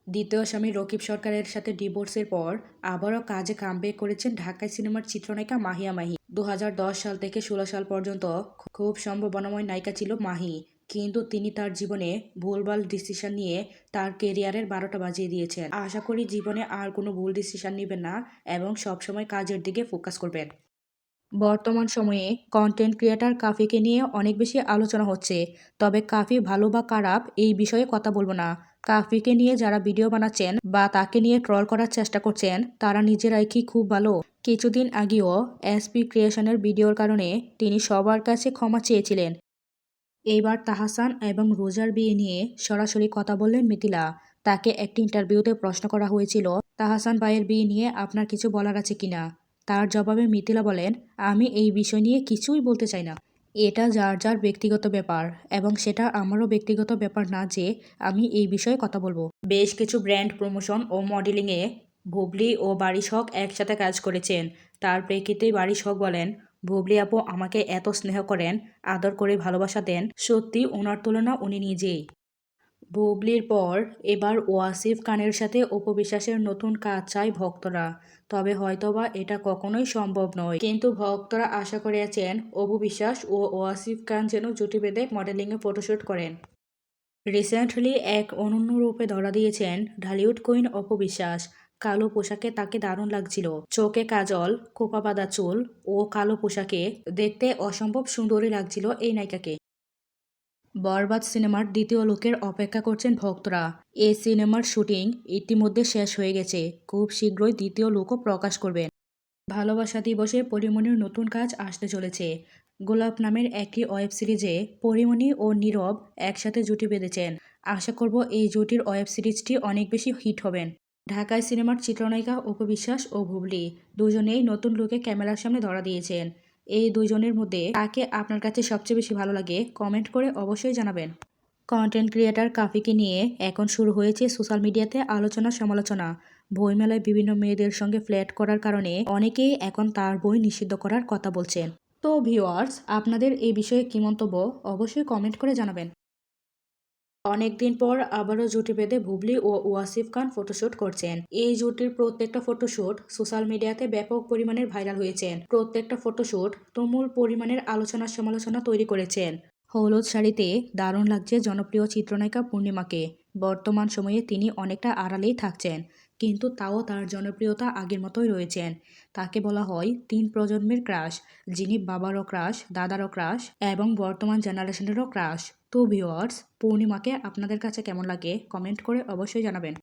দ্বিতীয় স্বামী রকিব সরকারের সাথে ডিভোর্সের পর আবারও কাজে কামব্যাক করেছেন ঢাকাই সিনেমার চিত্রনায়িকা মাহিয়া মাহি। ২০১০ সাল থেকে ১৬ সাল পর্যন্ত খুব সম্ভাবনাময় নায়িকা ছিল মাহি। কিন্তু তিনি তার জীবনে ভুলভাল ডিসিশন নিয়ে তার কেরিয়ারের ১২টা বাজিয়ে দিয়েছেন। আশা করি জীবনে আর কোনো ভুল ডিসিশন নেবেন না এবং সবসময় কাজের দিকে ফোকাস করবেন। বর্তমান সময়ে কন্টেন্ট ক্রিয়েটর কাফিকে নিয়ে অনেক বেশি আলোচনা হচ্ছে। তবে কাফি ভালো বা খারাপ এই বিষয়ে কথা বলবো না। কাফিকে নিয়ে যারা ভিডিও বানাচ্ছেন বা তাকে নিয়ে ট্রল করার চেষ্টা করছেন তারা নিজেরাই কি খুব ভালো? কিছুদিন আগেও এসপি ক্রিয়েশনের ভিডিওর কারণে তিনি সবার কাছে ক্ষমা চেয়েছিলেন। এইবার তাহসান এবং রোজার বিয়ে নিয়ে সরাসরি কথা বললেন মিথিলা। তাকে একটি ইন্টারভিউতে প্রশ্ন করা হয়েছিল, তাহসান ভাইয়ের বিয়ে নিয়ে আপনার কিছু বলার আছে কিনা। তার জবাবে মিথিলা বলেন, আমি এই বিষয় নিয়ে কিছুই বলতে চাই না। এটা যার যার ব্যক্তিগত ব্যাপার এবং সেটা আমারও ব্যক্তিগত ব্যাপার না যে আমি এই বিষয়ে কথা বলবো। বেশ কিছু ব্র্যান্ড প্রমোশন ও মডেলিংয়ে বুবলি ও বারিশ হক একসাথে কাজ করেছেন। তার প্রেক্ষিতেই বারিশ হক বলেন, বুবলি আপু আমাকে এত স্নেহ করেন, আদর করে ভালোবাসা দেন, সত্যি ওনার তুলনা উনি নিজেই। বুবলির পর এবার ওয়াসিফ খানের সাথে অপু বিশ্বাসের নতুন কাজ চায় ভক্তরা। তবে হয়তোবা এটা কখনোই সম্ভব নয়। কিন্তু ভক্তরা আশা করে আছেন অপু বিশ্বাস ও ওয়াসিফ খান যেন জুটি বেঁধে মডেলিংয়ে ফটোশ্যুট করেন। রিসেন্টলি এক অনন্য রূপে ধরা দিয়েছেন ঢালিউড কুইন অপু বিশ্বাস। কালো পোশাকে তাকে দারুণ লাগছিল। চোখে কাজল, খোপা বাঁধা চুল ও কালো পোশাকে দেখতে অসম্ভব সুন্দরী লাগছিল এই নায়িকাকে। বরবাদ সিনেমার দ্বিতীয় লুকের অপেক্ষা করছেন ভক্তরা। এই সিনেমার শুটিং ইতিমধ্যে শেষ হয়ে গেছে। খুব শীঘ্রই দ্বিতীয় লুকও প্রকাশ করবেন। ভালোবাসা দিবসে পরীমনির নতুন কাজ আসতে চলেছে। গোলাপ নামের একটি ওয়েব সিরিজে পরীমনি ও নীরব একসাথে জুটি বেঁধেছেন। আশা করব এই জুটির ওয়েব সিরিজটি অনেক বেশি হিট হবেন। ঢাকায় সিনেমার চিত্রনায়িকা অপু বিশ্বাস ও বুবলি দুজনেই নতুন লুকে ক্যামেরার সামনে ধরা দিয়েছেন। এই দুজনের মধ্যে কাকে আপনার কাছে সবচেয়ে বেশি ভালো লাগে কমেন্ট করে অবশ্যই জানাবেন। কন্টেন্ট ক্রিয়েটর কাফিকে নিয়ে এখন শুরু হয়েছে সোশ্যাল মিডিয়াতে আলোচনা সমালোচনা। বইমেলায় বিভিন্ন মেয়েদের সঙ্গে ফ্ল্যাট করার কারণে অনেকেই এখন তার বই নিষিদ্ধ করার কথা বলছেন। তো ভিউয়ার্স, আপনাদের এই বিষয়ে কী মন্তব্য অবশ্যই কমেন্ট করে জানাবেন। অনেকদিন পর আবারও জুটি বেঁধে বুবলি ও ওয়াসিফ খান ফটোশ্যুট করছেন। এই জুটির প্রত্যেকটা ফটোশ্যুট সোশ্যাল মিডিয়াতে ব্যাপক পরিমাণের ভাইরাল হয়েছেন। প্রত্যেকটা ফটোশ্যুট তুমুল পরিমাণের আলোচনা সমালোচনা তৈরি করেছেন। হলুদ শাড়িতে দারুণ লাগছে জনপ্রিয় চিত্রনায়িকা পূর্ণিমাকে। বর্তমান সময়ে তিনি অনেকটা আড়ালেই থাকছেন, কিন্তু তাও তার জনপ্রিয়তা আগের মতোই রয়েছেন। তাকে বলা হয় ৩ প্রজন্মের ক্রাশ, যিনি বাবারও ক্রাশ, দাদারও ক্রাশ এবং বর্তমান জেনারেশনেরও ক্রাশ। তো ভিউয়ার্স, পূর্ণিমাকে আপনাদের কাছে কেমন লাগে কমেন্ট করে অবশ্যই জানাবেন।